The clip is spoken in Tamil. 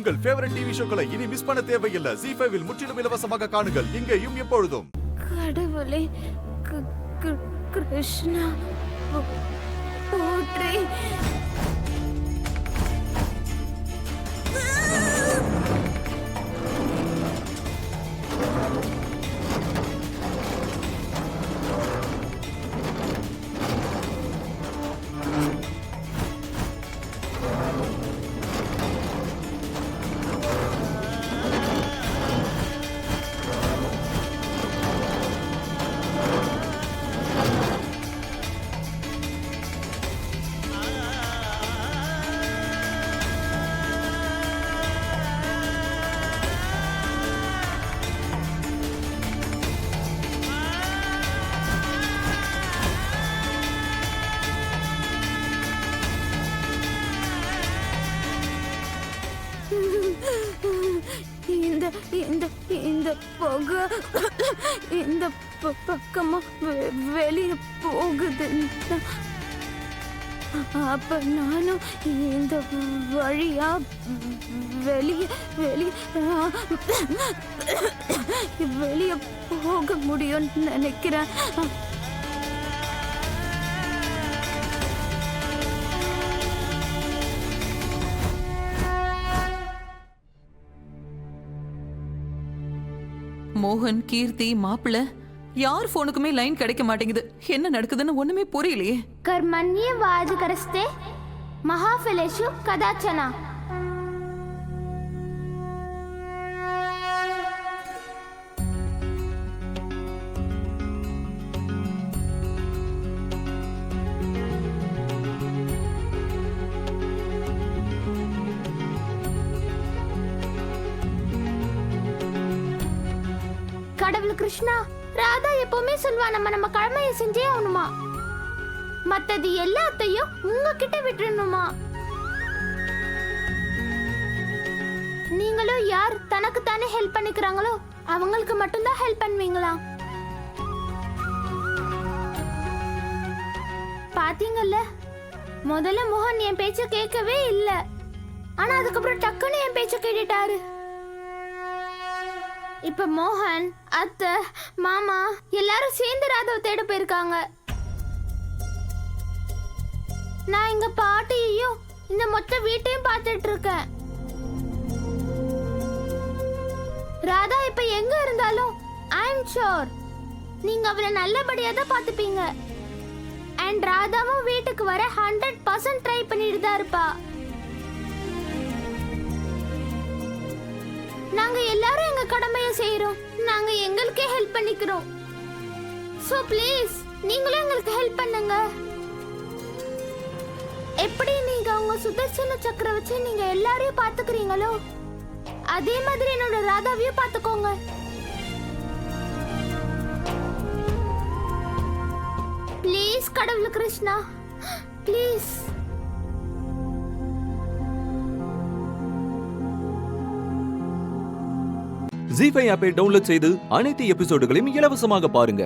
உங்கள் ஃபேவரட் டிவி ஷோக்களை இனி மிஸ் பண்ண தேவையில்லை. ZEE5 இல் முற்றிலும் இலவசமாக காணுங்கள், இங்கேயும் எப்பொழுதும். கடவுளே, கிருஷ்ணா போற்றி. இந்த புகை இந்த பக்கமா வெளியே போகுது. அப்ப நானும் இந்த வழியா வெளியே போக முடியும்னு நினைக்கிறேன். மோகன், கீர்த்தி, மாப்பிள்ள யார் போனுக்குமே லைன் கிடைக்க மாட்டேங்குது. என்ன நடக்குதுன்னு ஒண்ணுமே புரியலையே. கர்மண்யே வாஜகரஸ்தே மகாஃபலேஷு கதாச்சனா. கடவுள் கிருஷ்ணா, ராதா எப்பவுமே சொல்வா நம்ம கடமையை செஞ்சே ஆகணுமா, மத்தது எல்லாத்தையும் உங்ககிட்ட விட்டுறணுமா. நீங்களும் யார் தனக்கு தானே ஹெல்ப் பண்ணிக்கிறாங்களோ அவங்களுக்கு மட்டும்தான் ஹெல்ப் பண்ணுவீங்களா? பாத்தீங்கல்ல, முதல்ல மோகன் என் பேச்ச கேட்கவே இல்ல, ஆனா அதுக்கப்புறம் டக்குன்னு என் பேச்ச கேட்டுட்டாரு. இப்ப மோகன், அத்தை, மாமா எல்லாரும் சேர்ந்து ராதாவை தேட போயிருக்காங்க. நான் எங்க பாட்டியையும் இந்த மொத்த வீட்டையும் பார்த்துட்டு இருக்கேன். ராதா இப்ப எங்க இருந்தாலும் ஐ அம் ஷூர் நீங்க அவளை நல்லபடியா தான் பாத்துப்பீங்க. அண்ட் ராதாவும் வீட்டுக்கு வர 100% ட்ரை பண்ணிட்டு தான் இருப்பா. நாங்க எல்லாரும் எங்க கடமையை செய்யறோம். நாங்க எங்களுக்கே ஹெல்ப் பண்ணிக்கிறோம். சோ ப்ளீஸ் நீங்களும் எங்களுக்கு ஹெல்ப் பண்ணுங்க. எப்படி நீங்க உங்க சுதர்சன சக்கர வச்சு நீங்க எல்லாரையும் பாத்துக்கிறீங்களோ அதே மாதிரி என்னோட ராதாவையும் பாத்துக்கோங்க. ப்ளீஸ் கடவுள் கிருஷ்ணா, ப்ளீஸ். ZEE5 ஆப்பை டவுன்லோட் செய்து அனைத்து எபிசோடுகளையும் இலவசமாக பாருங்க.